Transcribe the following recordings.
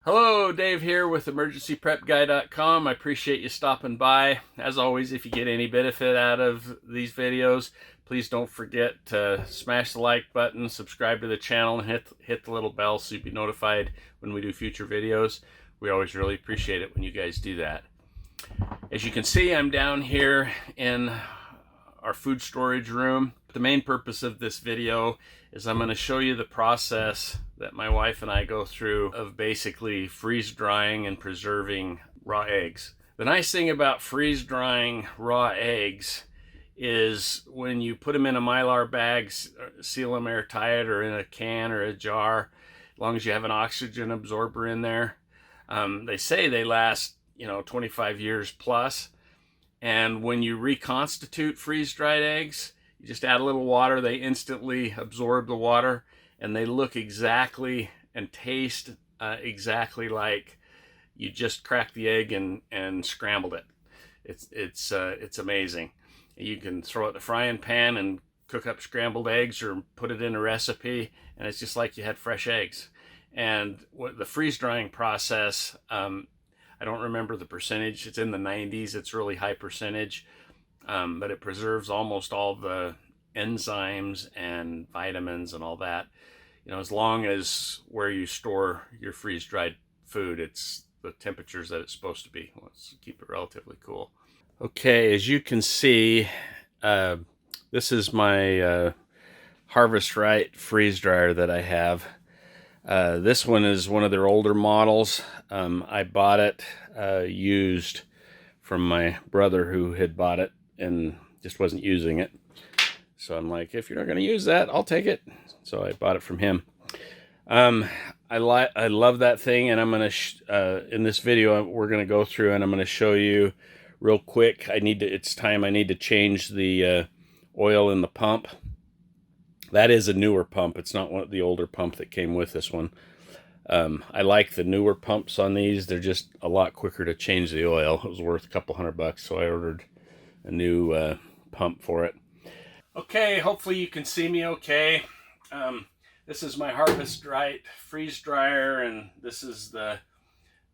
Hello, Dave here with emergencyprepguy.com. I appreciate you stopping by. As always, if you get any benefit out of these videos, please don't forget to smash the like button, subscribe to the channel, and hit the little bell so you'll be notified when we do future videos. We always really appreciate it when you guys do that. As you can see, I'm down here in our food storage room. The main purpose of this video is I'm going to show you the process that my wife and I go through of basically freeze drying and preserving raw eggs. The nice thing about freeze drying raw eggs is when you put them in a Mylar bag, seal them airtight or in a can or a jar, as long as you have an oxygen absorber in there. They say they last 25 years plus. And when you reconstitute freeze-dried eggs, you just add a little water, they instantly absorb the water, and they look exactly and taste exactly like you just cracked the egg and scrambled it. It's amazing. You can throw it in the frying pan and cook up scrambled eggs or put it in a recipe, and it's just like you had fresh eggs. And the freeze-drying process, I don't remember the percentage. It's in the 90s. It's really high percentage, but it preserves almost all the enzymes and vitamins and all that. As long as where you store your freeze-dried food, it's the temperatures that it's supposed to be. Let's keep it relatively cool. Okay, as you can see, this is my Harvest Right freeze dryer that I have. This one is one of their older models. I bought it used from my brother who had bought it and just wasn't using it. So I'm like, if you're not going to use that, I'll take it. So I bought it from him. I love that thing, and I'm going to in this video we're going to go through and I'm going to show you real quick. It's time I need to change the oil in the pump. That is a newer pump. It's not the older pump that came with this one. I like the newer pumps on these. They're just a lot quicker to change the oil. It was worth a couple $100, so I ordered a new pump for it. Okay, hopefully you can see me okay. This is my Harvest Right freeze dryer, and this is the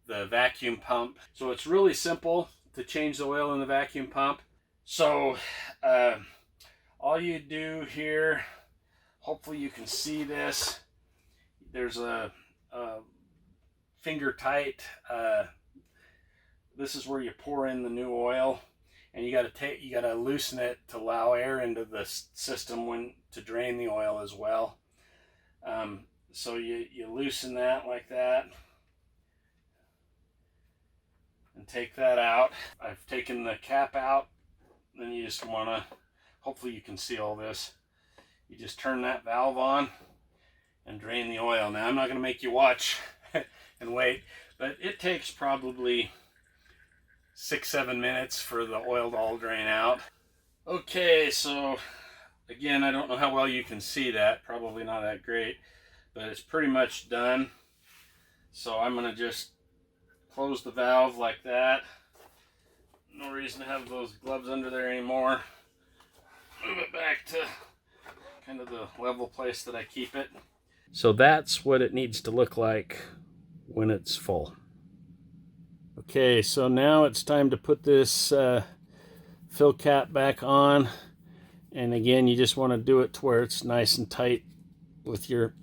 vacuum pump. So it's really simple to change the oil in the vacuum pump. So all you do here, hopefully you can see this. There's a finger tight. This is where you pour in the new oil, and you gotta loosen it to allow air into the system to drain the oil as well. So you loosen that like that and take that out. I've taken the cap out. Then you just wanna, hopefully you can see all this. You just turn that valve on and drain the oil. Now I'm not going to make you watch and wait, but it takes probably 6-7 minutes for the oil to all drain out. Okay, so again, I don't know how well you can see that. Probably not that great, but it's pretty much done. So I'm going to just close the valve like that. No reason to have those gloves under there anymore. Move it back to kind of the level place that I keep it. So that's what it needs to look like when it's full. Okay, so now it's time to put this fill cap back on. And again, you just want to do it to where it's nice and tight with your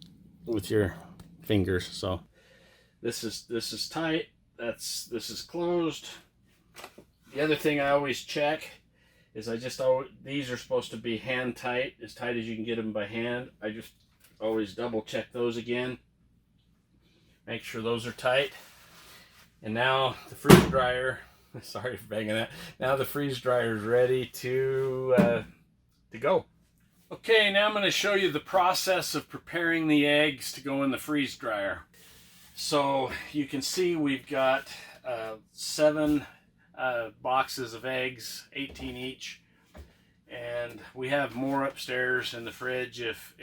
fingers. So this is tight. This is closed. The other thing I always check is these are supposed to be hand tight as you can get them by hand. I just always double check those again. Make sure those are tight. And now the freeze dryer, sorry for banging that. Now the freeze dryer is ready to go. Okay, now I'm going to show you the process of preparing the eggs to go in the freeze dryer. So you can see we've got 7 boxes of eggs, 18 each, and we have more upstairs in the fridge if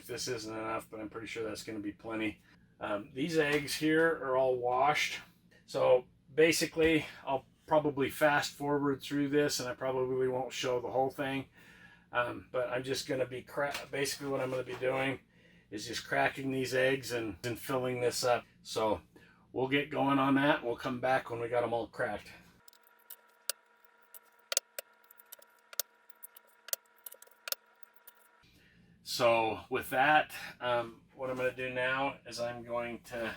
this isn't enough, but I'm pretty sure that's going to be plenty. These eggs here are all washed, so basically I'll probably fast forward through this and I probably won't show the whole thing, but I'm just going to be basically what I'm going to be doing is just cracking these eggs and filling this up. So we'll get going on that. We'll come back when we got them all cracked. So with that, what I'm going to do now is I'm going to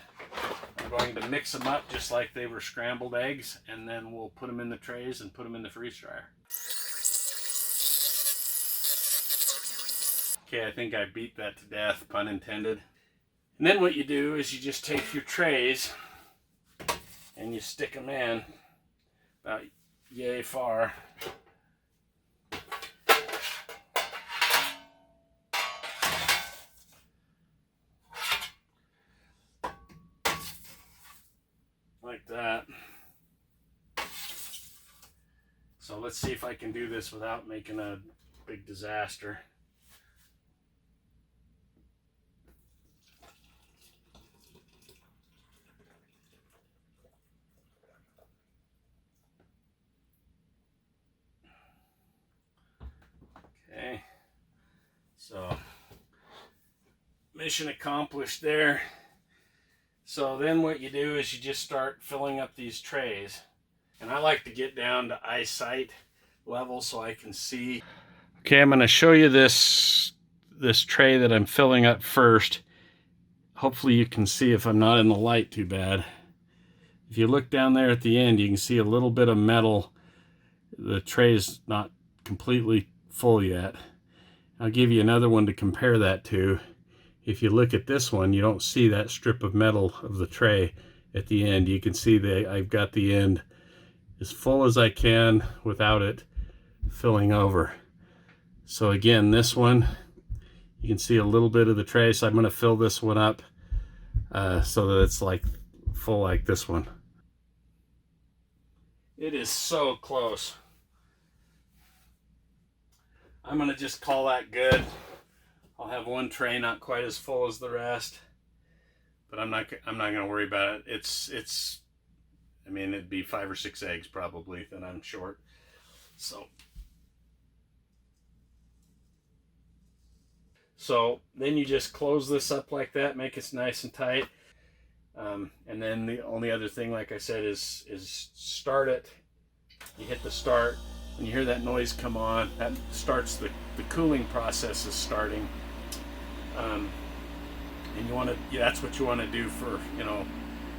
mix them up just like they were scrambled eggs, and then we'll put them in the trays and put them in the freeze dryer. Okay, I think I beat that to death, pun intended. And then what you do is you just take your trays and you stick them in about yay far. Like that. So let's see if I can do this without making a big disaster. Okay, so mission accomplished there. So then what you do is you just start filling up these trays. And I like to get down to eyesight level so I can see. Okay, I'm going to show you this tray that I'm filling up first. Hopefully you can see if I'm not in the light too bad. If you look down there at the end, you can see a little bit of metal. The tray is not completely full yet. I'll give you another one to compare that to. If you look at this one, you don't see that strip of metal of the tray at the end. You can see that I've got the end as full as I can without it filling over. So again, this one, you can see a little bit of the tray, so I'm going to fill this one up so that it's like full like this one. It is so close. I'm going to just call that good. I'll have one tray not quite as full as the rest, but I'm not going to worry about it. It's I mean, it'd be 5 or 6 eggs probably that I'm short. So then you just close this up like that, make it nice and tight. And then the only other thing, like I said, is start it. You hit the start. When you hear that noise come on, that starts the cooling process is starting. And you want to, that's what you want to do for,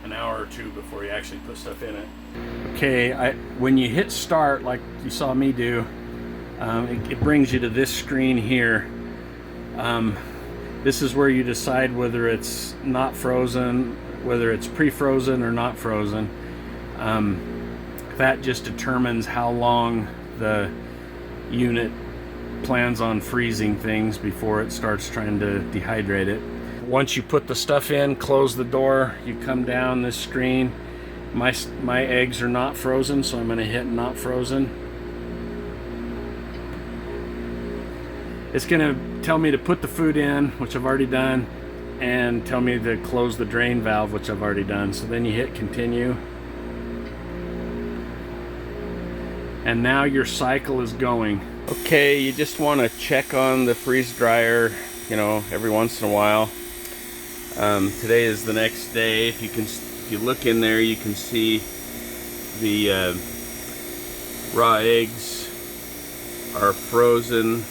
an hour or two before you actually put stuff in it. Okay, when you hit start, like you saw me do, it brings you to this screen here. This is where you decide whether it's not frozen, whether it's pre-frozen or not frozen. That just determines how long the unit plans on freezing things before it starts trying to dehydrate it. Once you put the stuff in, close the door, you come down this screen. My eggs are not frozen, so I'm going to hit not frozen. It's going to tell me to put the food in, which I've already done, and tell me to close the drain valve, which I've already done. So then you hit continue. And now your cycle is going. Okay, you just want to check on the freeze dryer, every once in a while. Today is the next day. If you look in there, you can see the raw eggs are frozen,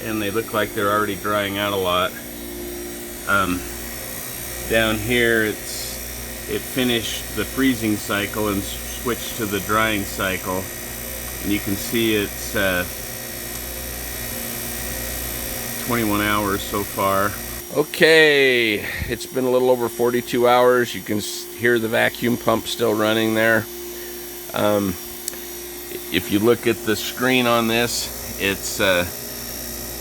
and they look like they're already drying out a lot. Down here, it finished the freezing cycle and switched to the drying cycle, and you can see it's 21 hours so far. Okay, it's been a little over 42 hours. You can hear the vacuum pump still running there. If you look at the screen on this, it's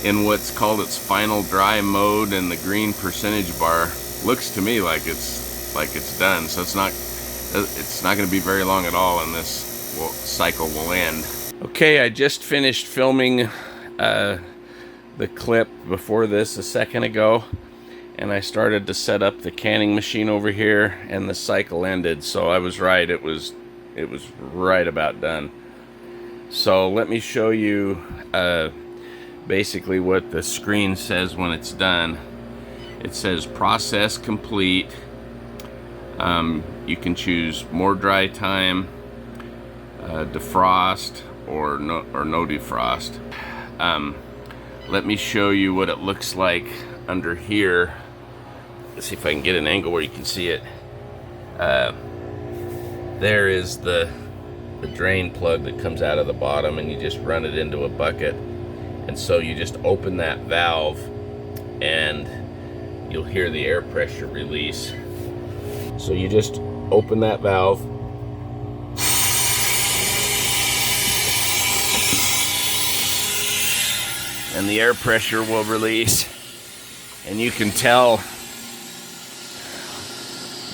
in what's called its final dry mode, and the green percentage bar looks to me like it's done. So it's not going to be very long at all, and this cycle will end. Okay, I just finished filming the clip before this a second ago, and I started to set up the canning machine over here, and the cycle ended. So I was right, it was right about done. So let me show you basically what the screen says when it's done. It says process complete. You can choose more dry time, defrost, or no defrost. Let me show you what it looks like under here. Let's see if I can get an angle where you can see it. There is the drain plug that comes out of the bottom, and you just run it into a bucket. And so you just open that valve and you'll hear the air pressure release. So you just open that valve, and the air pressure will release, and you can tell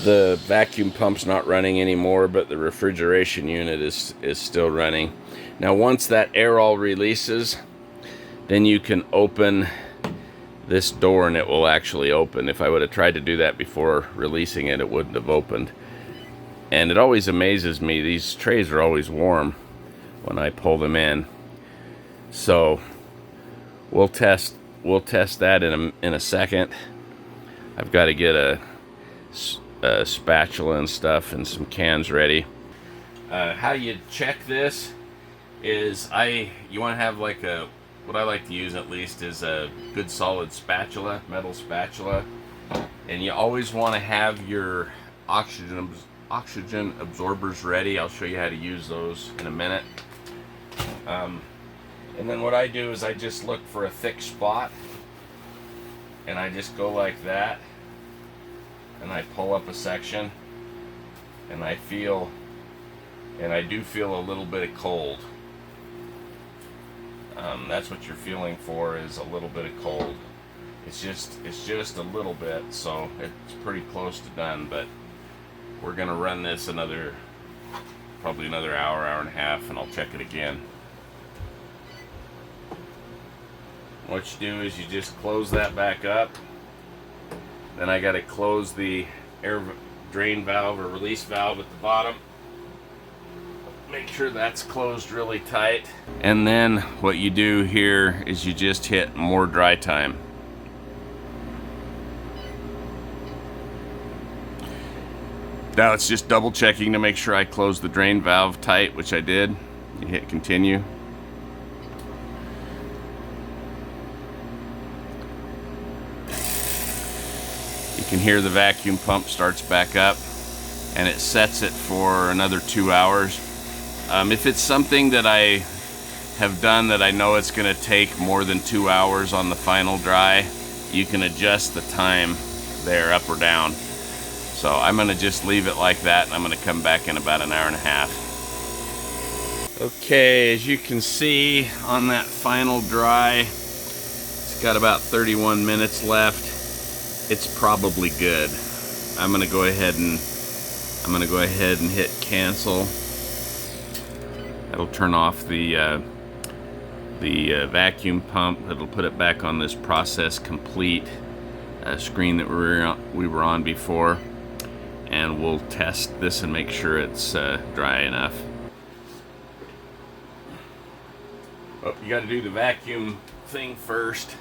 the vacuum pump's not running anymore, but the refrigeration unit is still running. Now once that air all releases, then you can open this door and it will actually open. If I would have tried to do that before releasing it, it wouldn't have opened. And it always amazes me, these trays are always warm when I pull them in. So we'll test that in a second. I've got to get a spatula and stuff and some cans ready. How you check this is you want to have like what I like to use at least is a good solid spatula, metal spatula, and you always want to have your oxygen absorbers ready. I'll show you how to use those in a minute. And then what I do is I just look for a thick spot, and I just go like that, and I pull up a section, and I do feel a little bit of cold. That's what you're feeling for, is a little bit of cold. It's just a little bit, so it's pretty close to done. But we're gonna run this probably another hour and a half, and I'll check it again. What you do is you just close that back up. Then I got to close the air drain valve or release valve at the bottom. Make sure that's closed really tight. And then what you do here is you just hit more dry time. Now it's just double checking to make sure I close the drain valve tight, which I did. You hit continue. You can hear the vacuum pump starts back up, and it sets it for another 2 hours. If it's something that I have done that I know it's going to take more than 2 hours on the final dry, you can adjust the time there up or down. So I'm going to just leave it like that, and I'm going to come back in about an hour and a half. Okay, as you can see on that final dry, it's got about 31 minutes left. It's probably good. I'm going to go ahead and hit cancel. That'll turn off the vacuum pump. That'll put it back on this process complete screen that we were on before, and we'll test this and make sure it's dry enough. Oh, you got to do the vacuum thing first.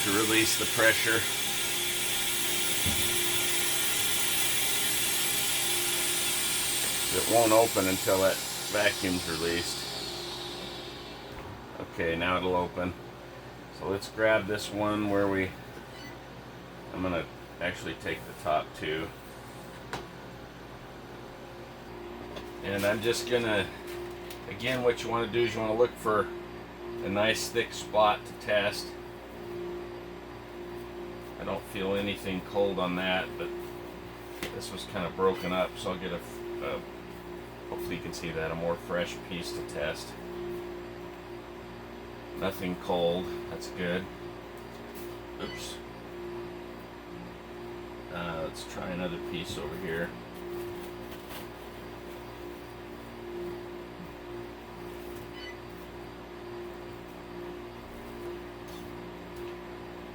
To release the pressure. It won't open until that vacuum's released. Okay, now it'll open. So let's grab this one where I'm gonna actually take the top two. And I'm just gonna, again, what you want to do is you want to look for a nice thick spot to test. I don't feel anything cold on that, but this was kind of broken up, so I'll get hopefully you can see that, a more fresh piece to test. Nothing cold, that's good. Oops. Let's try another piece over here.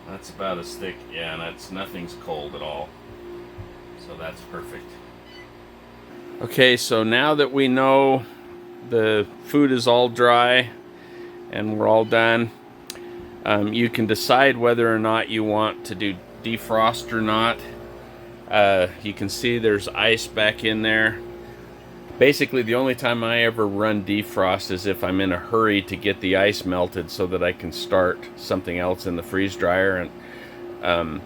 That's about as thick, yeah, and nothing's cold at all. So that's perfect. Okay, so now that we know the food is all dry and we're all done, You can decide whether or not you want to do defrost or not. You can see there's ice back in there. Basically, the only time I ever run defrost is if I'm in a hurry to get the ice melted so that I can start something else in the freeze dryer. And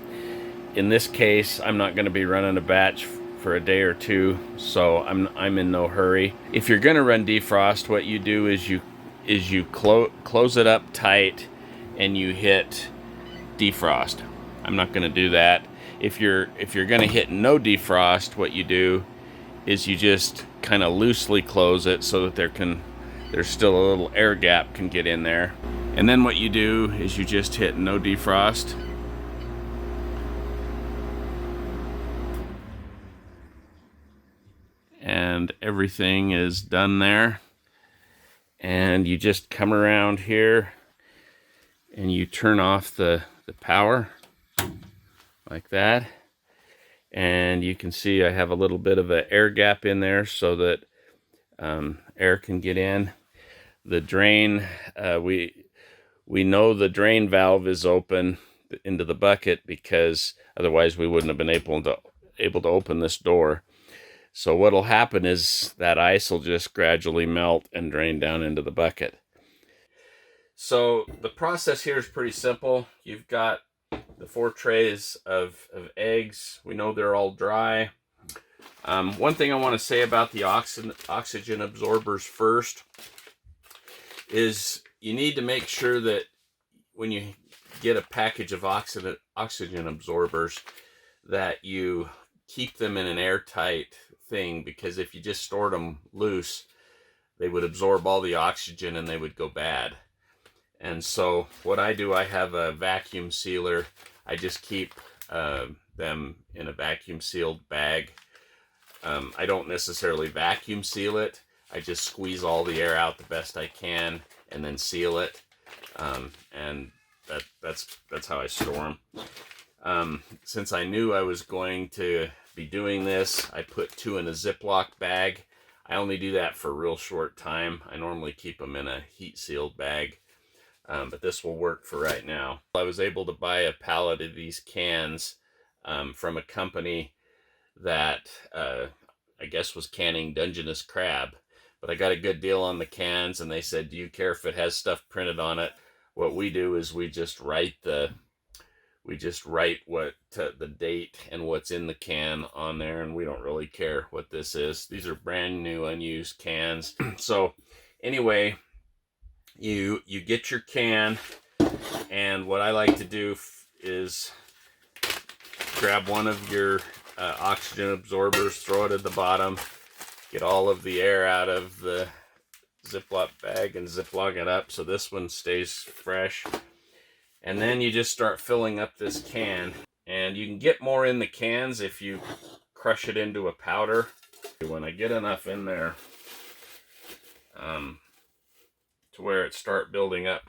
in this case, I'm not going to be running a batch for a day or two, so I'm in no hurry. If you're going to run defrost, what you do is you close it up tight and you hit defrost. I'm not going to do that. If you're going to hit no defrost, what you do is you just kind of loosely close it so that there's still a little air gap can get in there. And then what you do is you just hit no defrost. And everything is done there. And you just come around here and you turn off the power like that. And you can see I have a little bit of an air gap in there so that air can get in. The drain, we know the drain valve is open into the bucket because otherwise we wouldn't have been able to open this door. So what'll happen is that ice will just gradually melt and drain down into the bucket. So the process here is pretty simple. You've got the 4 trays of eggs. We know they're all dry. One thing I want to say about the oxygen absorbers first is you need to make sure that when you get a package of oxygen absorbers that you keep them in an airtight thing, because if you just stored them loose, they would absorb all the oxygen and they would go bad. And so what I do, I have a vacuum sealer. I just keep them in a vacuum sealed bag. I don't necessarily vacuum seal it. I just squeeze all the air out the best I can and then seal it. And that's how I store them. Since I knew I was going to be doing this, I put 2 in a Ziploc bag. I only do that for a real short time. I normally keep them in a heat sealed bag. But this will work for right now. I was able to buy a pallet of these cans from a company that I guess was canning Dungeness crab. But I got a good deal on the cans, and they said, do you care if it has stuff printed on it? What we do is we just write what the date and what's in the can on there, and we don't really care what this is. These are brand new unused cans. So anyway, you get your can, and what I like to do is grab one of your oxygen absorbers, throw it at the bottom, get all of the air out of the Ziploc bag and Ziploc it up so this one stays fresh. And then you just start filling up this can, and you can get more in the cans if you crush it into a powder. When I get enough in there to where it starts building up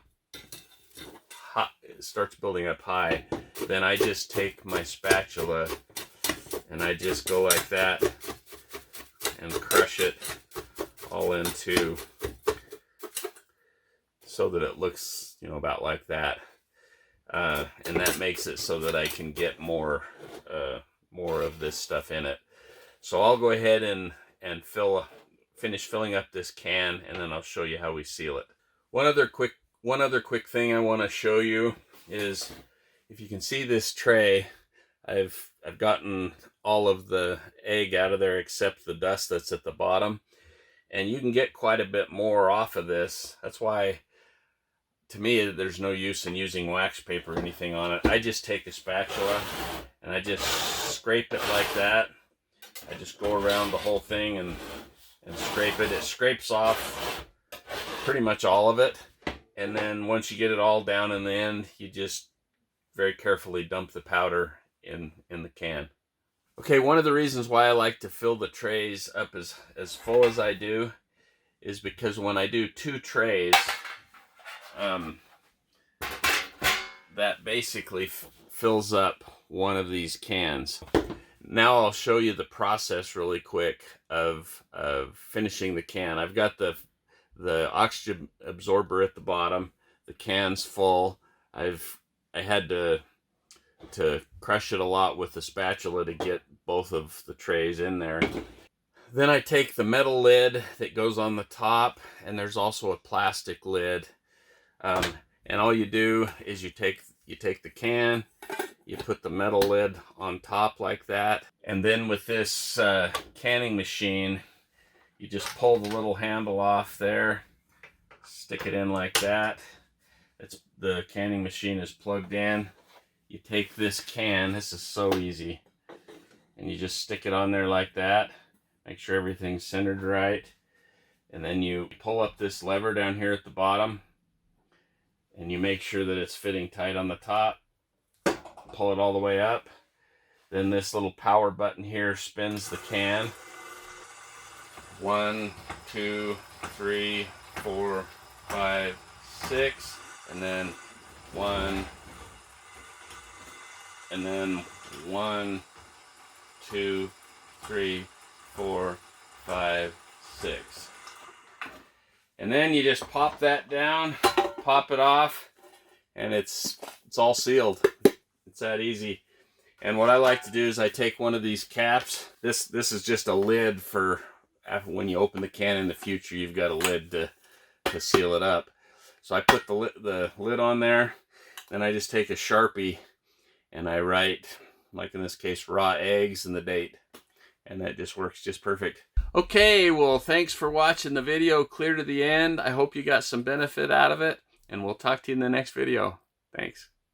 high, then I just take my spatula and I just go like that and crush it all into so that it looks, about like that. And that makes it so that I can get more of this stuff in it. So I'll go ahead and finish filling up this can, and then I'll show you how we seal it. One other quick thing I want to show you is, if you can see this tray, I've gotten all of the egg out of there except the dust that's at the bottom, and you can get quite a bit more off of this. That's why, to me, there's no use in using wax paper or anything on it. I just take a spatula and I just scrape it like that. I just go around the whole thing and scrape it. It scrapes off pretty much all of it. And then once you get it all down in the end, you just very carefully dump the powder in the can. Okay, one of the reasons why I like to fill the trays up as full as I do is because when I do 2 trays, that basically fills up one of these cans. Now I'll show you the process really quick of finishing the can. I've got the oxygen absorber at the bottom, the can's full, I had to crush it a lot with the spatula to get both of the trays in there. Then I take the metal lid that goes on the top, and there's also a plastic lid. And all you do is you take the can, you put the metal lid on top like that, and then with this canning machine, you just pull the little handle off there, stick it in like that. The canning machine is plugged in. You take this can, this is so easy, and you just stick it on there like that. Make sure everything's centered right. And then you pull up this lever down here at the bottom, and you make sure that it's fitting tight on the top. Pull it all the way up. Then this little power button here spins the can. 1, 2, 3, 4, 5, 6, and then 1, and then 1, 2, 3, 4, 5, 6. And then you just pop that down, pop it off, and it's all sealed. It's that easy. And what I like to do is I take one of these caps. This is just a lid for when you open the can in the future. You've got a lid to seal it up. So I put the lid on there, then I just take a Sharpie and I write, like in this case, raw eggs and the date. And that just works just perfect. Okay, well, thanks for watching the video clear to the end. I hope you got some benefit out of it, and we'll talk to you in the next video. Thanks.